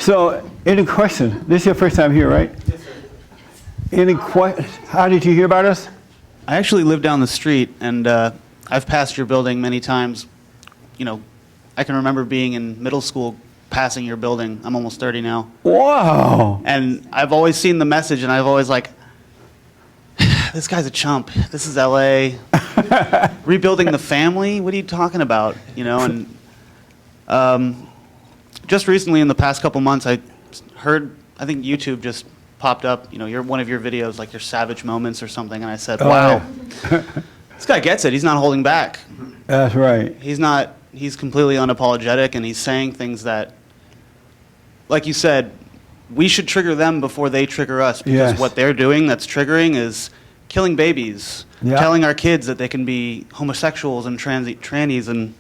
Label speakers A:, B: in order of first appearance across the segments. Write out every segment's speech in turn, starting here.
A: So, any questions? This is your first time here, right?
B: Yes, sir.
A: Any how did you hear about us?
B: I actually live down the street, and I've passed your building many times. You know, I can remember being in middle school passing your building. I'm almost 30 now.
A: Wow.
B: And I've always seen the message, and I've always like, this guy's a chump. This is LA. Rebuilding the family? What are you talking about? You know, and just recently in the past couple months, I heard, I think YouTube just popped up, you know, one of your videos, like your savage moments or something, and I said, wow, this guy gets it. He's not holding back.
A: That's right.
B: He's completely unapologetic, and he's saying things that, like you said, we should trigger them before they trigger us, because what they're doing that's triggering is killing babies, telling our kids that they can be homosexuals and trannies, and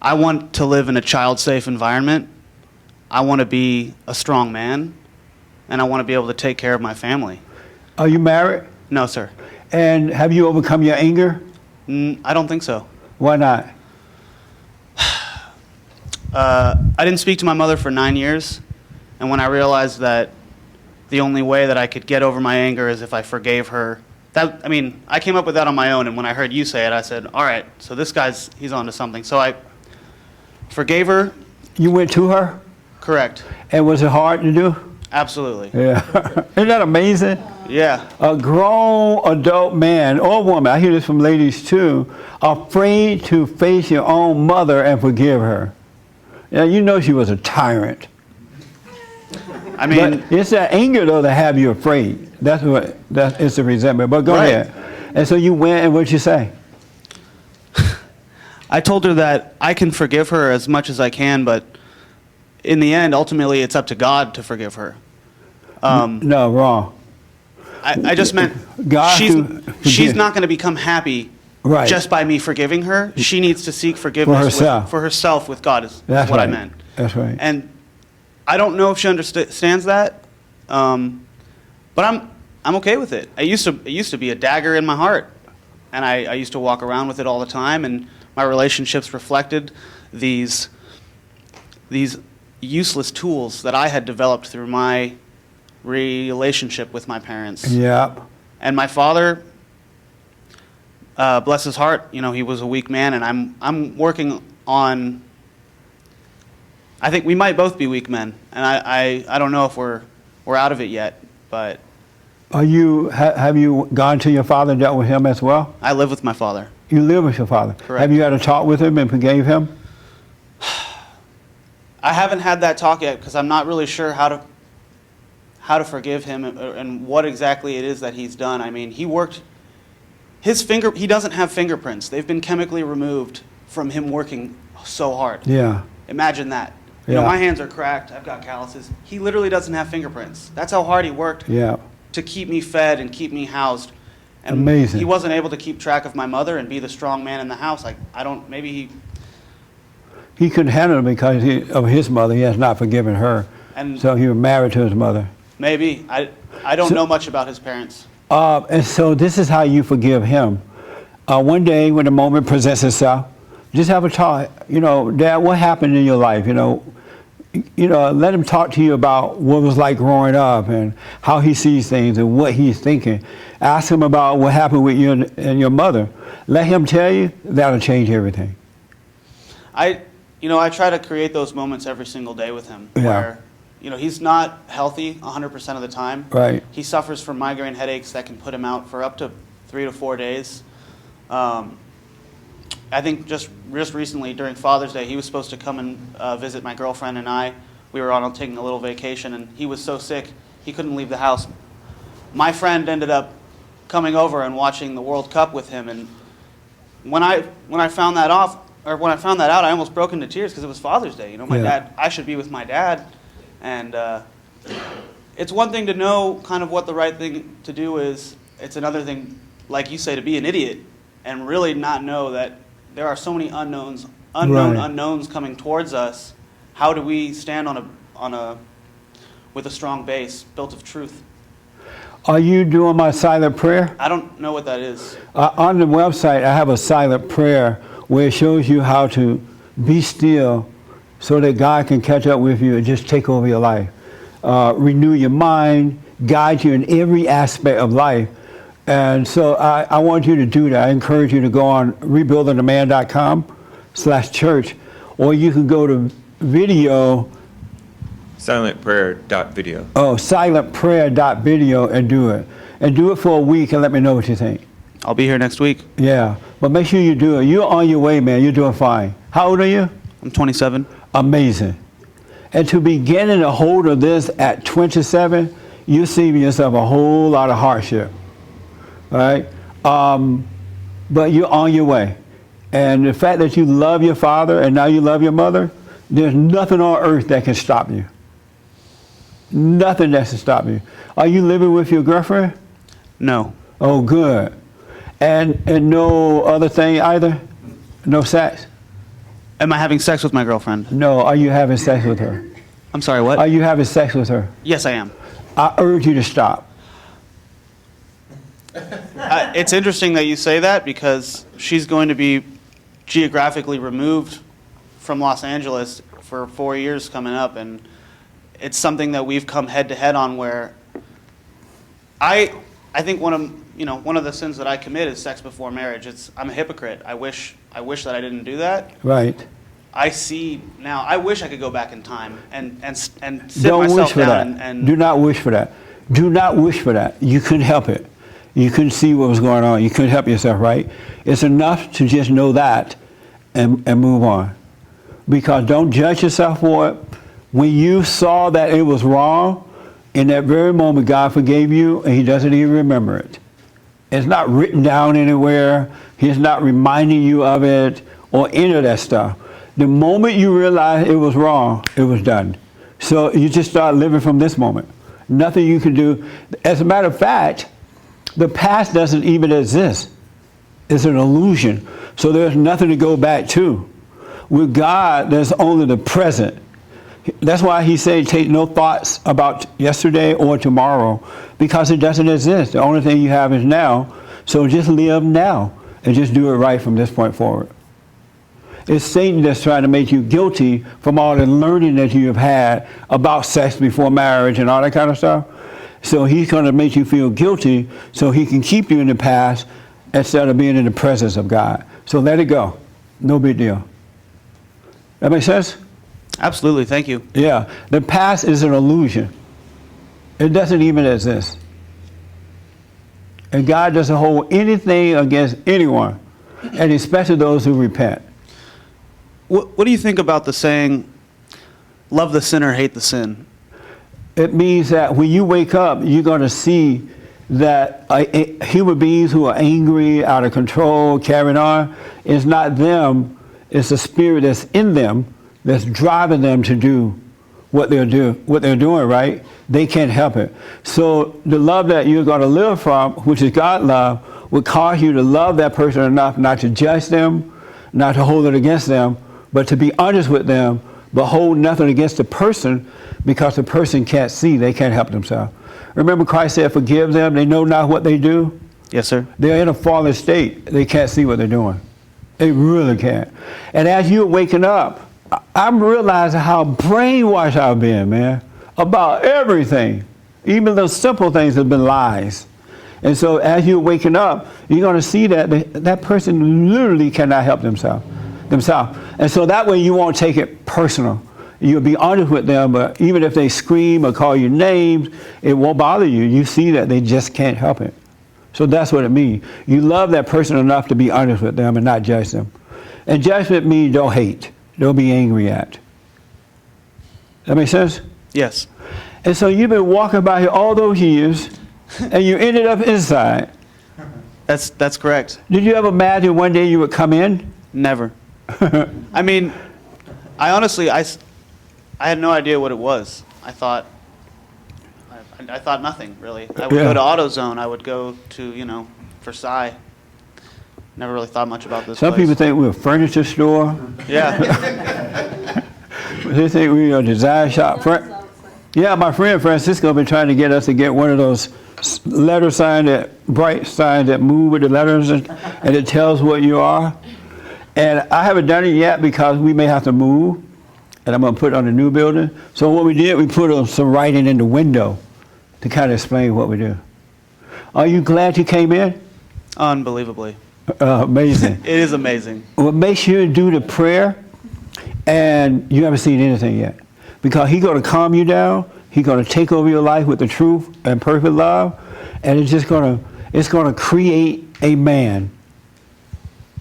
B: I want to live in a child-safe environment. I want to be a strong man, and I want to be able to take care of my family.
A: Are you married?
B: No, sir.
A: And have you overcome your anger?
B: I don't think so.
A: Why not?
B: I didn't speak to my mother for 9 years, and when I realized that the only way that I could get over my anger is if I forgave her. I mean, I came up with that on my own, and when I heard you say it, I said, all right, so this guy's, he's onto something. So I forgave her. You
A: went to her?
B: Correct.
A: And was it hard to do?
B: Absolutely.
A: Yeah. Isn't that amazing?
B: Yeah.
A: A grown adult man or woman, I hear this from ladies too, afraid to face your own mother and forgive her. Yeah, you know she was a tyrant.
B: I mean,
A: but it's that anger though that have you afraid. It's the resentment. But go ahead. And so you went, and what'd you say?
B: I told her that I can forgive her as much as I can, but in the end, ultimately, it's up to God to forgive her.
A: No, wrong.
B: I just meant
A: God
B: she's not going to become happy just by me forgiving her. She needs to seek forgiveness for herself with God is what I meant.
A: That's right.
B: And I don't know if she understands that, but I'm okay with it. It used to be a dagger in my heart, and I used to walk around with it all the time, and my relationships reflected these useless tools that I had developed through my relationship with my parents.
A: Yeah.
B: And my father, bless his heart, you know, he was a weak man, and I'm working on. I think we might both be weak men, and I don't know if we're out of it yet, but.
A: Have you gone to your father and dealt with him as well?
B: I live with my father.
A: You live with your father.
B: Correct.
A: Have you had a talk with him and forgave him?
B: I haven't had that talk yet because I'm not really sure how to forgive him and what exactly it is that he's done. I mean, he doesn't have fingerprints. They've been chemically removed from him working so hard.
A: Yeah.
B: Imagine that. You know, my hands are cracked. I've got calluses. He literally doesn't have fingerprints. That's how hard he worked to keep me fed and keep me housed. And
A: amazing.
B: He wasn't able to keep track of my mother and be the strong man in the house. Maybe
A: he couldn't handle it because of his mother. He has not forgiven her. And so he was married to his mother.
B: Maybe. I don't know much about his parents.
A: And so this is how you forgive him. One day when the moment presents itself, just have a talk. You know, Dad, what happened in your life? You know, let him talk to you about what it was like growing up and how he sees things and what he's thinking. Ask him about what happened with you and your mother. Let him tell you. That'll change everything.
B: I try to create those moments every single day with him where, you know, he's not healthy 100% of the time.
A: Right.
B: He suffers from migraine headaches that can put him out for up to 3 to 4 days. I think just recently during Father's Day, he was supposed to come and visit my girlfriend and I. We were on taking a little vacation, and he was so sick he couldn't leave the house. My friend ended up coming over and watching the World Cup with him, and when I found that out, I almost broke into tears because it was Father's Day. You know, my dad. I should be with my dad, and it's one thing to know kind of what the right thing to do is. It's another thing, like you say, to be an idiot and really not know that there are so many unknowns coming towards us. How do we stand with a strong base built of truth?
A: Are you doing my silent prayer?
B: I don't know what that is.
A: On the website, I have a silent prayer where it shows you how to be still so that God can catch up with you and just take over your life. Renew your mind, guide you in every aspect of life. And so I want you to do that. I encourage you to go on rebuildingtheman.com/church, or you can go to video.
C: Silentprayer.video.
A: Oh, silentprayer.video and do it. And do it for a week and let me know what you think.
B: I'll be here next week.
A: Yeah, but make sure you do it. You're on your way, man. You're doing fine. How old are you?
B: I'm 27.
A: Amazing. And to be getting a hold of this at 27, you're saving yourself a whole lot of hardship. All right? But you're on your way. And the fact that you love your father and now you love your mother, there's nothing on earth that can stop you. Nothing that can stop you. Are you living with your girlfriend?
B: No.
A: Oh, good. And no other thing either? No sex?
B: Am I having sex with my girlfriend?
A: No. Are you having sex with her?
B: I'm sorry, what?
A: Are you having sex with her?
B: Yes, I am.
A: I urge you to stop.
B: It's interesting that you say that because she's going to be geographically removed from Los Angeles for 4 years coming up, and it's something that we've come head to head on. Where I think one of the sins that I commit is sex before marriage. I'm a hypocrite. I wish that I didn't do that.
A: Right.
B: I see now. I wish I could go back in time and sit
A: Don't wish
B: myself
A: for
B: down
A: that.
B: and
A: Do not wish for that. Do not wish for that. You couldn't help it. You couldn't see what was going on. You couldn't help yourself, right? It's enough to just know that and move on. Because don't judge yourself for it. When you saw that it was wrong, in that very moment, God forgave you, and he doesn't even remember it. It's not written down anywhere. He's not reminding you of it or any of that stuff. The moment you realize it was wrong, it was done. So you just start living from this moment. Nothing you can do. As a matter of fact, the past doesn't even exist. It's an illusion. So there's nothing to go back to. With God, there's only the present. That's why he said take no thoughts about yesterday or tomorrow, because it doesn't exist. The only thing you have is now. So just live now and just do it right from this point forward. It's Satan that's trying to make you guilty from all the learning that you have had about sex before marriage and all that kind of stuff. So he's going to make you feel guilty so he can keep you in the past instead of being in the presence of God. So let it go. No big deal. That make sense?
B: absolutely. Thank you.
A: Yeah. The past is an illusion. It doesn't even exist. And God doesn't hold anything against anyone, and especially those who repent.
B: What do you think about the saying, love the sinner, hate the sin?
A: It means that when you wake up, you're going to see that human beings who are angry, out of control, carrying on, it's not them, it's the spirit that's in them that's driving them to do what they're doing, right? They can't help it. So the love that you're going to live from, which is God love, will cause you to love that person enough not to judge them, not to hold it against them, but to be honest with them, but hold nothing against the person, because the person can't see, they can't help themselves. Remember Christ said, forgive them, they know not what they do?
B: Yes, sir.
A: They're in a fallen state. They can't see what they're doing. They really can't. And as you're waking up, I'm realizing how brainwashed I've been, man, about everything. Even those simple things have been lies. And so as you're waking up, you're going to see that that person literally cannot help themselves. And so that way you won't take it personal. You'll be honest with them, but even if they scream or call you names, it won't bother you. You see that they just can't help it. So that's what it means. You love that person enough to be honest with them and not judge them. And judgment means don't hate. Don't be angry at. That make sense?
B: Yes.
A: And so you've been walking by here all those years, and you ended up inside.
B: That's correct.
A: Did you ever imagine one day you would come in?
B: Never. I mean, I honestly, I had no idea what it was. I thought nothing, really. I would go to AutoZone. I would go to, Versailles. Never really thought much about this
A: Some
B: place.
A: people think we're a furniture store.
B: Yeah.
A: They think we're a design shop. Yeah, my friend Francisco been trying to get us to get one of those letter signs, bright signs that move with the letters, and it tells what you are. And I haven't done it yet because we may have to move. and I'm going to put it on the new building. So what we did, we put some writing in the window to kind of explain what we do. Are you glad you came in?
B: Unbelievably.
A: Amazing.
B: It is amazing.
A: Well, make sure you do the prayer, and you haven't seen anything yet. Because he's going to calm you down. He's going to take over your life with the truth and perfect love, and it's going to create a man,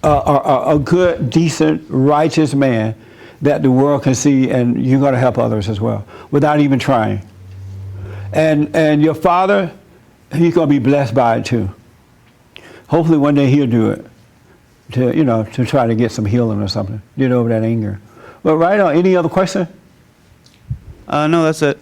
A: a good, decent, righteous man that the world can see, and you're going to help others as well without even trying. And your father, he's going to be blessed by it too. Hopefully one day he'll do it to try to get some healing or something, get over that anger. But right on, any other question?
B: No, that's it.